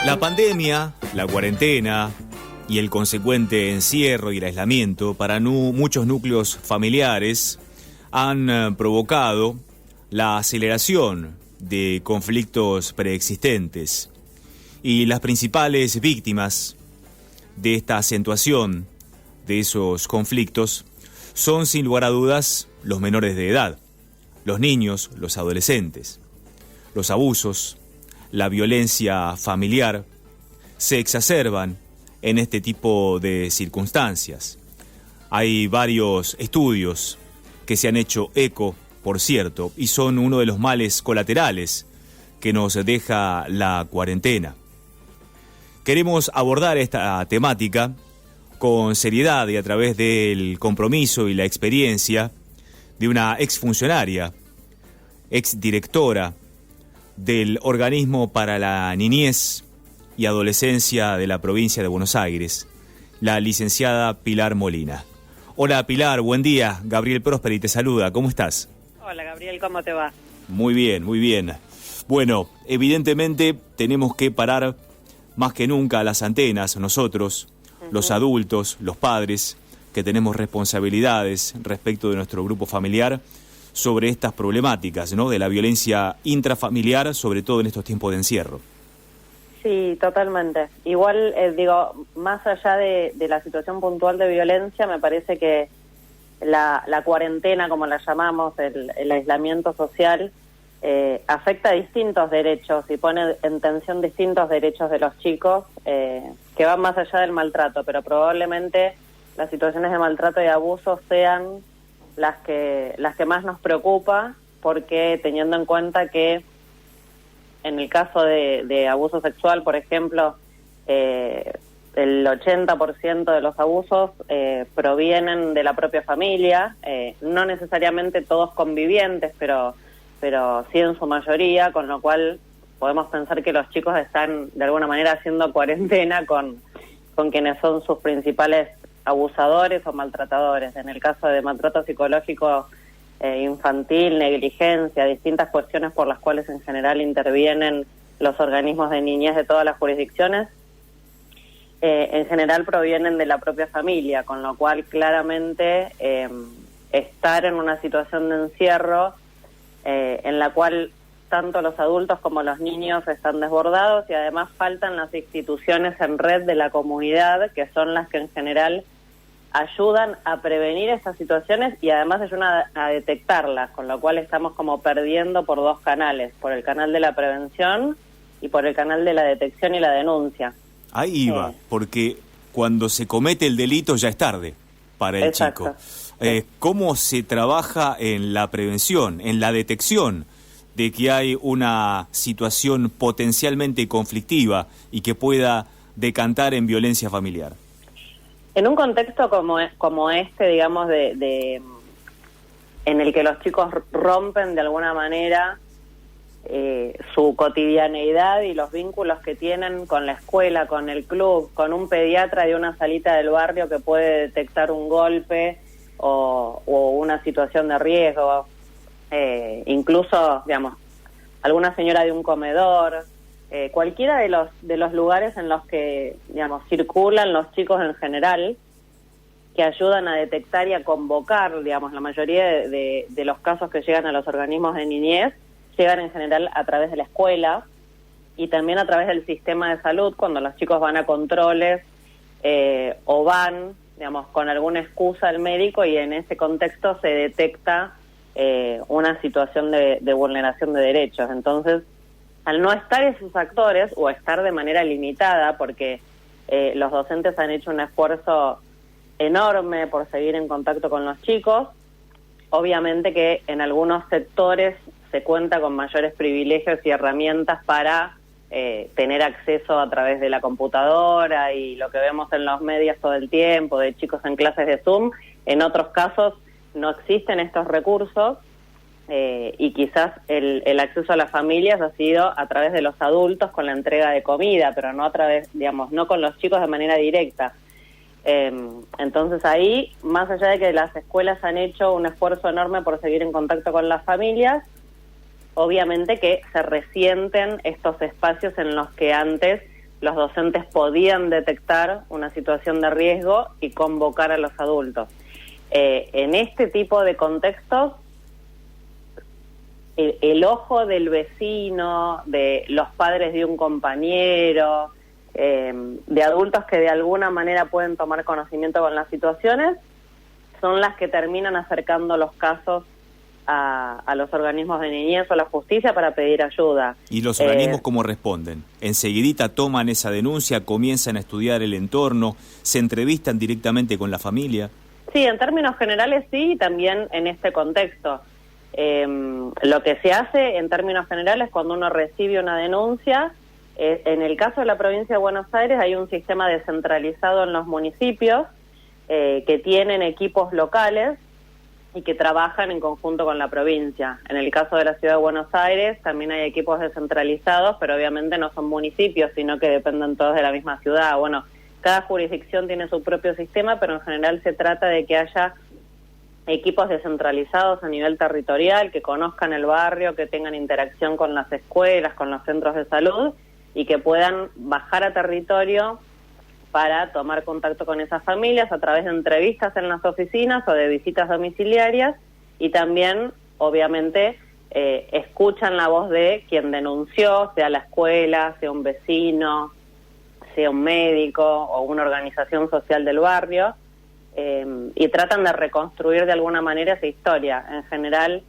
La pandemia, la cuarentena y el consecuente encierro y el aislamiento para muchos núcleos familiares han provocado la aceleración de conflictos preexistentes. Y las principales víctimas de esta acentuación de esos conflictos son, sin lugar a dudas, los menores de edad, los niños, los adolescentes. Los abusos, la violencia familiar se exacerban en este tipo de circunstancias. Hay varios estudios que se han hecho eco, por cierto, y son uno de los males colaterales que nos deja la cuarentena. Queremos abordar esta temática con seriedad y a través del compromiso y la experiencia de una exfuncionaria, exdirectora del Organismo para la Niñez y Adolescencia de la provincia de Buenos Aires, la licenciada Pilar Molina. Hola Pilar, buen día. Gabriel Prosperi te saluda. ¿Cómo estás? Hola Gabriel, ¿cómo te va? Muy bien, muy bien. Bueno, evidentemente tenemos que parar más que nunca las antenas nosotros, los adultos, los padres, que tenemos responsabilidades respecto de nuestro grupo familiar sobre estas problemáticas, ¿no? De la violencia intrafamiliar, sobre todo en estos tiempos de encierro. Sí, totalmente. Igual, más allá de la situación puntual de violencia, me parece que la cuarentena, como la llamamos, el aislamiento social, afecta a distintos derechos y pone en tensión distintos derechos de los chicos que van más allá del maltrato, pero probablemente las situaciones de maltrato y abuso sean las que más nos preocupa, porque teniendo en cuenta que en el caso de abuso sexual, por ejemplo, el 80% de los abusos provienen de la propia familia, no necesariamente todos convivientes, pero sí en su mayoría, con lo cual podemos pensar que los chicos están de alguna manera haciendo cuarentena con quienes son sus principales abusadores o maltratadores. En el caso de maltrato psicológico infantil, negligencia, distintas cuestiones por las cuales en general intervienen los organismos de niñez de todas las jurisdicciones, en general provienen de la propia familia, con lo cual claramente estar en una situación de encierro en la cual tanto los adultos como los niños están desbordados y además faltan las instituciones en red de la comunidad, que son las que en general ayudan a prevenir estas situaciones y además ayudan a detectarlas, con lo cual estamos como perdiendo por dos canales, por el canal de la prevención y por el canal de la detección y la denuncia. Ahí va, porque cuando se comete el delito ya es tarde para el Exacto. chico. ¿Cómo se trabaja en la prevención, en la detección de que hay una situación potencialmente conflictiva y que pueda decantar en violencia familiar? En un contexto como este, digamos, en el que los chicos rompen de alguna manera su cotidianeidad y los vínculos que tienen con la escuela, con el club, con un pediatra de una salita del barrio que puede detectar un golpe o una situación de riesgo, incluso, digamos, alguna señora de un comedor, cualquiera de los lugares en los que, digamos, circulan los chicos en general, que ayudan a detectar y a convocar, digamos, la mayoría de los casos que llegan a los organismos de niñez, llegan en general a través de la escuela y también a través del sistema de salud, cuando los chicos van a controles o van, digamos, con alguna excusa al médico y en ese contexto se detecta una situación de vulneración de derechos. Entonces, al no estar esos actores o estar de manera limitada, porque los docentes han hecho un esfuerzo enorme por seguir en contacto con los chicos, obviamente que en algunos sectores se cuenta con mayores privilegios y herramientas para tener acceso a través de la computadora y lo que vemos en los medios todo el tiempo, de chicos en clases de Zoom. En otros casos no existen estos recursos y quizás el acceso a las familias ha sido a través de los adultos con la entrega de comida, pero no a través, digamos, no con los chicos de manera directa. Entonces ahí, más allá de que las escuelas han hecho un esfuerzo enorme por seguir en contacto con las familias, obviamente que se resienten estos espacios en los que antes los docentes podían detectar una situación de riesgo y convocar a los adultos. En este tipo de contextos, el ojo del vecino, de los padres de un compañero, de adultos que de alguna manera pueden tomar conocimiento con las situaciones, son las que terminan acercando los casos a los organismos de niñez o a la justicia para pedir ayuda. ¿Y los organismos cómo responden? ¿Enseguidita toman esa denuncia, comienzan a estudiar el entorno, se entrevistan directamente con la familia? Sí, en términos generales sí, y también en este contexto. Lo que se hace en términos generales cuando uno recibe una denuncia, en el caso de la provincia de Buenos Aires hay un sistema descentralizado en los municipios que tienen equipos locales y que trabajan en conjunto con la provincia. En el caso de la ciudad de Buenos Aires también hay equipos descentralizados, pero obviamente no son municipios, sino que dependen todos de la misma ciudad. Bueno, cada jurisdicción tiene su propio sistema, pero en general se trata de que haya equipos descentralizados a nivel territorial, que conozcan el barrio, que tengan interacción con las escuelas, con los centros de salud, y que puedan bajar a territorio para tomar contacto con esas familias a través de entrevistas en las oficinas o de visitas domiciliarias, y también, obviamente, escuchan la voz de quien denunció, sea la escuela, sea un vecino, sea un médico o una organización social del barrio, y tratan de reconstruir de alguna manera esa historia. En general,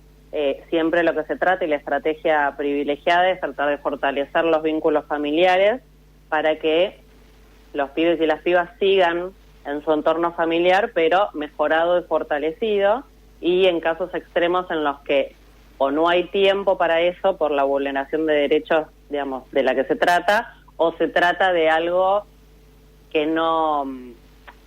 siempre lo que se trata y la estrategia privilegiada es tratar de fortalecer los vínculos familiares para que los pibes y las pibas sigan en su entorno familiar, pero mejorado y fortalecido, y en casos extremos en los que o no hay tiempo para eso por la vulneración de derechos, digamos, de la que se trata, o se trata de algo que no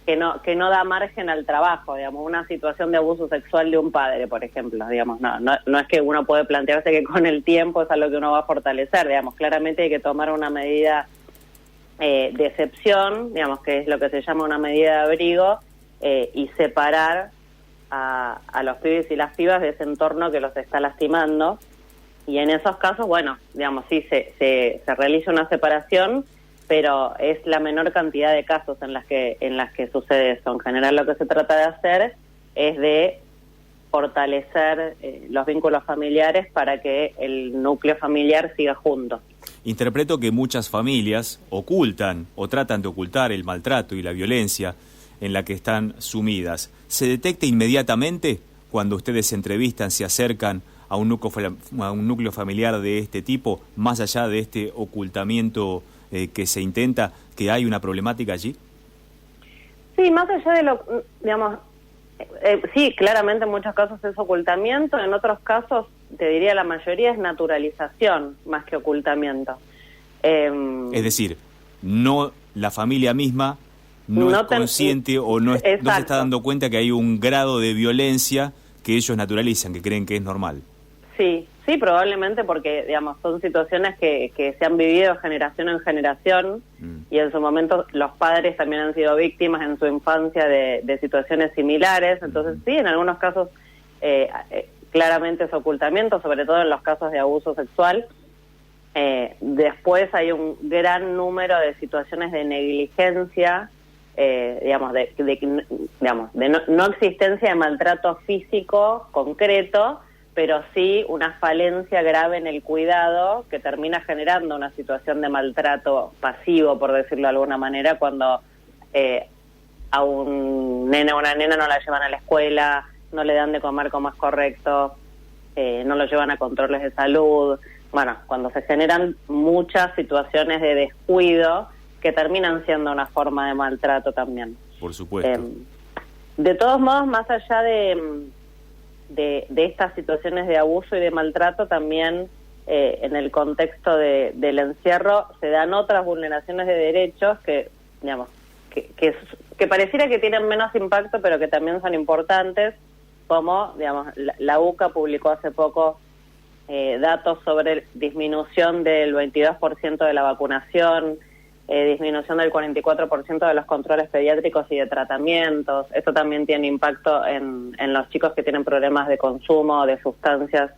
da margen al trabajo, digamos, una situación de abuso sexual de un padre, por ejemplo, digamos, no es que uno puede plantearse que con el tiempo es algo que uno va a fortalecer, digamos, claramente hay que tomar una medida de excepción, digamos, que es lo que se llama una medida de abrigo, y separar a los pibes y las pibas de ese entorno que los está lastimando, y en esos casos, bueno, digamos, sí, se realiza una separación, pero es la menor cantidad de casos en las que sucede eso. En general lo que se trata de hacer es de fortalecer los vínculos familiares para que el núcleo familiar siga junto. Interpreto que muchas familias ocultan o tratan de ocultar el maltrato y la violencia en la que están sumidas. ¿Se detecta inmediatamente cuando ustedes se entrevistan, se acercan a un núcleo familiar de este tipo, más allá de este ocultamiento que se intenta, que hay una problemática allí? Sí, más allá de lo, digamos, sí, claramente en muchos casos es ocultamiento, en otros casos, te diría la mayoría es naturalización más que ocultamiento. Es decir, no la familia misma no es consciente o no se está dando cuenta que hay un grado de violencia que ellos naturalizan, que creen que es normal. Sí, probablemente porque, digamos, son situaciones que se han vivido generación en generación, y en su momento los padres también han sido víctimas en su infancia de situaciones similares. Entonces sí, en algunos casos claramente es ocultamiento, sobre todo en los casos de abuso sexual. Después hay un gran número de situaciones de negligencia, digamos, de no existencia de maltrato físico concreto, pero sí una falencia grave en el cuidado que termina generando una situación de maltrato pasivo, por decirlo de alguna manera, cuando a un nene o una nena no la llevan a la escuela, no le dan de comer como es correcto, no lo llevan a controles de salud. Bueno, cuando se generan muchas situaciones de descuido que terminan siendo una forma de maltrato también. Por supuesto. De todos modos, más allá de estas situaciones de abuso y de maltrato, también en el contexto del encierro se dan otras vulneraciones de derechos que, digamos, que pareciera que tienen menos impacto, pero que también son importantes, como, digamos, la UCA publicó hace poco datos sobre disminución del 22% de la vacunación, disminución del 44% de los controles pediátricos y de tratamientos. Esto también tiene impacto en los chicos que tienen problemas de consumo de sustancias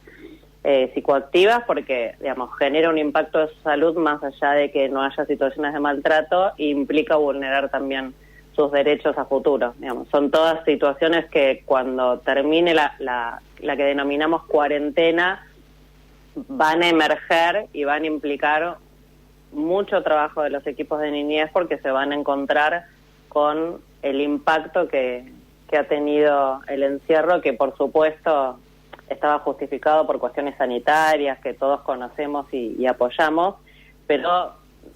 psicoactivas porque, digamos, genera un impacto de su salud más allá de que no haya situaciones de maltrato e implica vulnerar también sus derechos a futuro. Digamos, son todas situaciones que cuando termine la que denominamos cuarentena van a emerger y van a implicar mucho trabajo de los equipos de niñez porque se van a encontrar con el impacto que ha tenido el encierro, que por supuesto estaba justificado por cuestiones sanitarias que todos conocemos y apoyamos, pero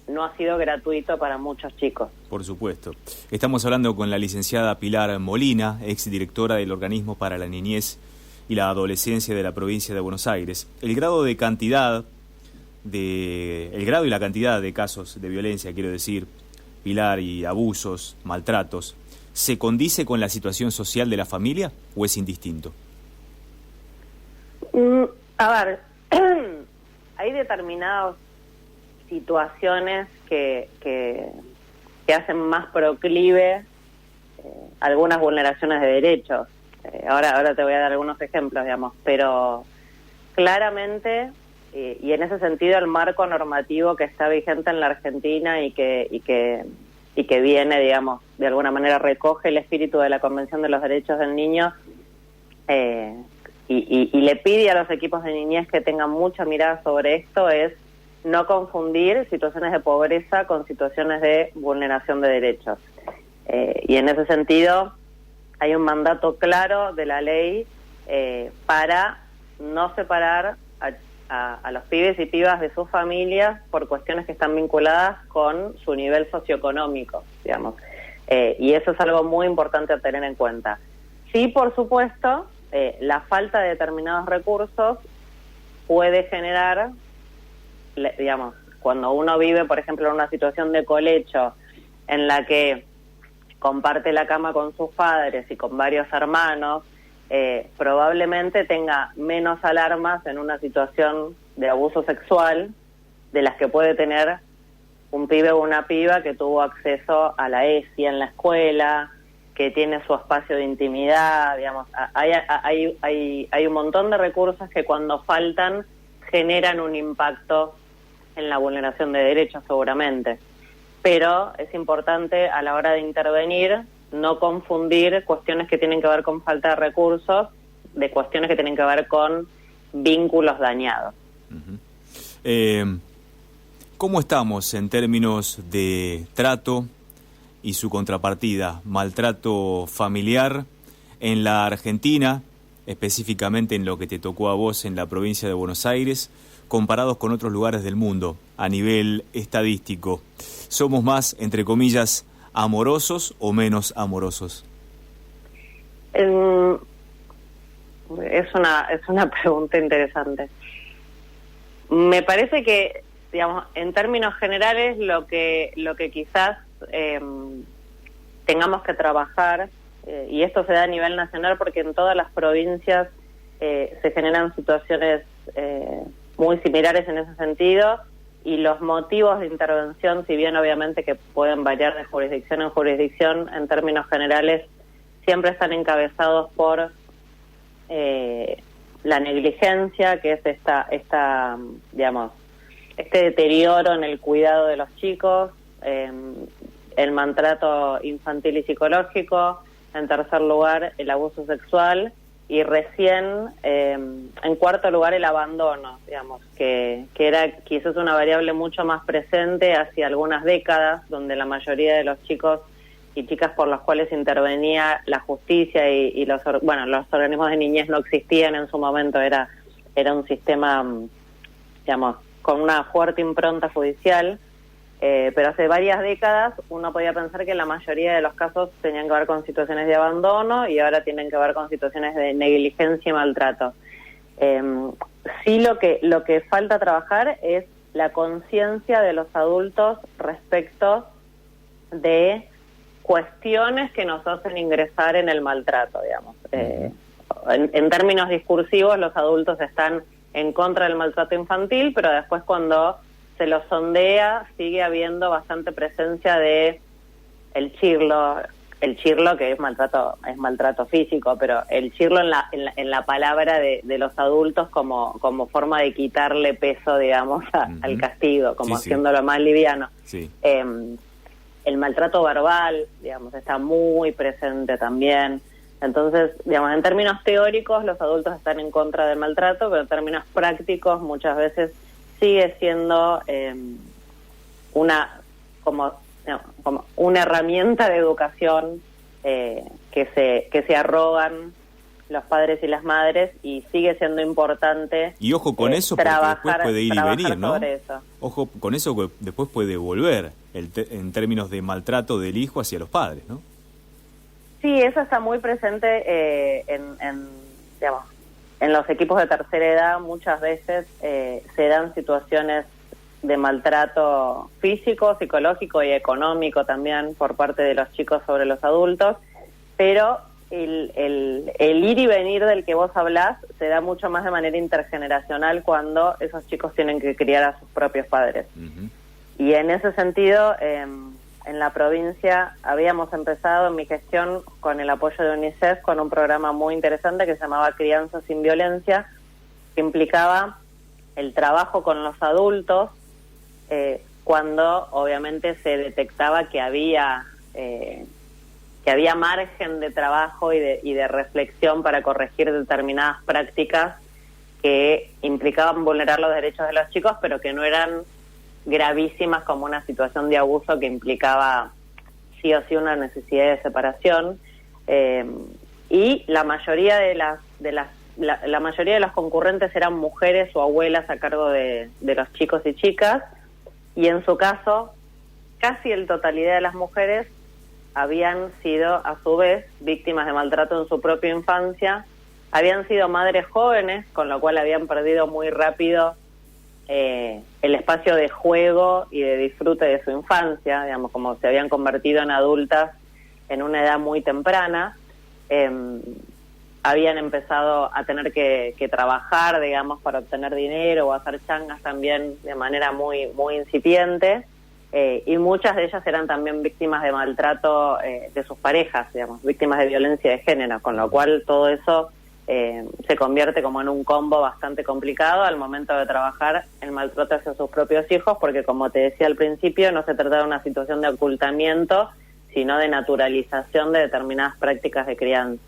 no ha sido gratuito para muchos chicos. Por supuesto. Estamos hablando con la licenciada Pilar Molina, exdirectora del Organismo para la Niñez y la Adolescencia de la provincia de Buenos Aires. El grado y la cantidad de casos de violencia, quiero decir, Pilar, y abusos, maltratos, ¿se condice con la situación social de la familia o es indistinto? A ver, hay determinadas situaciones que hacen más proclive algunas vulneraciones de derechos. Ahora te voy a dar algunos ejemplos, digamos, pero claramente, y en ese sentido el marco normativo que está vigente en la Argentina y que viene, digamos, de alguna manera recoge el espíritu de la Convención de los Derechos del Niño, y le pide a los equipos de niñez que tengan mucha mirada sobre esto, es no confundir situaciones de pobreza con situaciones de vulneración de derechos. Y en ese sentido hay un mandato claro de la ley para no separar a los pibes y pibas de sus familias por cuestiones que están vinculadas con su nivel socioeconómico, digamos. Y eso es algo muy importante a tener en cuenta. Sí, por supuesto, la falta de determinados recursos puede generar, digamos, cuando uno vive, por ejemplo, en una situación de colecho en la que comparte la cama con sus padres y con varios hermanos, probablemente tenga menos alarmas en una situación de abuso sexual de las que puede tener un pibe o una piba que tuvo acceso a la ESI en la escuela, que tiene su espacio de intimidad, digamos. Hay un montón de recursos que cuando faltan generan un impacto en la vulneración de derechos seguramente. Pero es importante a la hora de intervenir no confundir cuestiones que tienen que ver con falta de recursos de cuestiones que tienen que ver con vínculos dañados. ¿Cómo estamos en términos de trato y su contrapartida, maltrato familiar en la Argentina, específicamente en lo que te tocó a vos en la provincia de Buenos Aires, comparados con otros lugares del mundo a nivel estadístico? ¿Somos más, entre comillas, amorosos o menos amorosos? Es una pregunta interesante. Me parece que, digamos, en términos generales, lo que quizás tengamos que trabajar, y esto se da a nivel nacional porque en todas las provincias se generan situaciones muy similares en ese sentido, y los motivos de intervención, si bien obviamente que pueden variar de jurisdicción en jurisdicción, en términos generales siempre están encabezados por la negligencia, que es digamos, este deterioro en el cuidado de los chicos, el maltrato infantil y psicológico, en tercer lugar el abuso sexual, y recién en cuarto lugar el abandono, digamos, que era quizás una variable mucho más presente hace algunas décadas, donde la mayoría de los chicos y chicas por los cuales intervenía la justicia y los organismos de niñez no existían en su momento, era un sistema, digamos, con una fuerte impronta judicial, pero hace varias décadas uno podía pensar que la mayoría de los casos tenían que ver con situaciones de abandono y ahora tienen que ver con situaciones de negligencia y maltrato. Sí, lo que falta trabajar es la conciencia de los adultos respecto de cuestiones que nos hacen ingresar en el maltrato, digamos. En términos discursivos, los adultos están en contra del maltrato infantil, pero después cuando se lo sondea sigue habiendo bastante presencia de el chirlo, el chirlo, que es maltrato físico, pero el chirlo en la palabra de los adultos como forma de quitarle peso, digamos, al castigo, como haciéndolo más liviano. Sí. El maltrato verbal, digamos, está muy presente también. Entonces, digamos, en términos teóricos los adultos están en contra del maltrato, pero en términos prácticos muchas veces sigue siendo como una herramienta de educación que se arrogan los padres y las madres, y sigue siendo importante. Y ojo con eso, porque después puede ir y venir, ¿no? Ojo con eso, que después puede volver en términos de maltrato del hijo hacia los padres, ¿no? Sí, eso está muy presente digamos, en los equipos de tercera edad. Muchas veces se dan situaciones de maltrato físico, psicológico y económico también por parte de los chicos sobre los adultos, pero el ir y venir del que vos hablás se da mucho más de manera intergeneracional cuando esos chicos tienen que criar a sus propios padres. Uh-huh. Y en ese sentido, en la provincia habíamos empezado en mi gestión con el apoyo de UNICEF con un programa muy interesante que se llamaba Crianza sin Violencia, que implicaba el trabajo con los adultos cuando obviamente se detectaba que había margen de trabajo y de reflexión para corregir determinadas prácticas que implicaban vulnerar los derechos de los chicos, pero que no eran gravísimas como una situación de abuso que implicaba sí o sí una necesidad de separación. Y la mayoría la mayoría de los concurrentes eran mujeres o abuelas a cargo de los chicos y chicas, y en su caso casi la totalidad de las mujeres habían sido a su vez víctimas de maltrato en su propia infancia, habían sido madres jóvenes, con lo cual habían perdido muy rápido el espacio de juego y de disfrute de su infancia, digamos, como se habían convertido en adultas en una edad muy temprana. Habían empezado a tener que trabajar, digamos, para obtener dinero o hacer changas también de manera muy, muy incipiente, y muchas de ellas eran también víctimas de maltrato de sus parejas, digamos, víctimas de violencia de género, con lo cual todo eso se convierte como en un combo bastante complicado al momento de trabajar el maltrato hacia sus propios hijos, porque como te decía al principio, no se trata de una situación de ocultamiento, sino de naturalización de determinadas prácticas de crianza.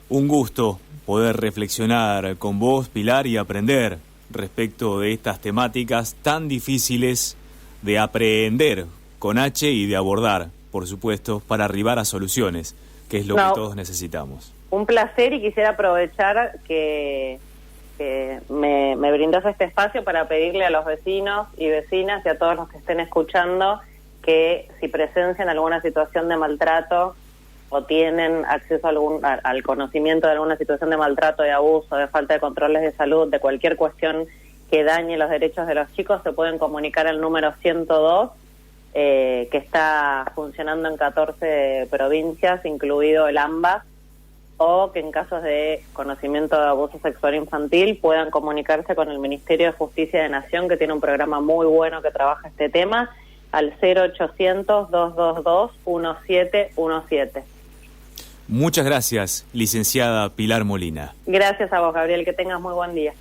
Un gusto poder reflexionar con vos, Pilar, y aprender respecto de estas temáticas tan difíciles de aprender con H y de abordar, por supuesto, para arribar a soluciones, que es lo que todos necesitamos. Un placer, y quisiera aprovechar que me brindas este espacio para pedirle a los vecinos y vecinas y a todos los que estén escuchando que si presencian alguna situación de maltrato o tienen acceso al conocimiento de alguna situación de maltrato, de abuso, de falta de controles de salud, de cualquier cuestión que dañe los derechos de los chicos, se pueden comunicar al número 102, que está funcionando en 14 provincias, incluido el AMBA, o que en casos de conocimiento de abuso sexual infantil puedan comunicarse con el Ministerio de Justicia de Nación, que tiene un programa muy bueno que trabaja este tema, al 0800-222-1717. Muchas gracias, licenciada Pilar Molina. Gracias a vos, Gabriel, que tengas muy buen día.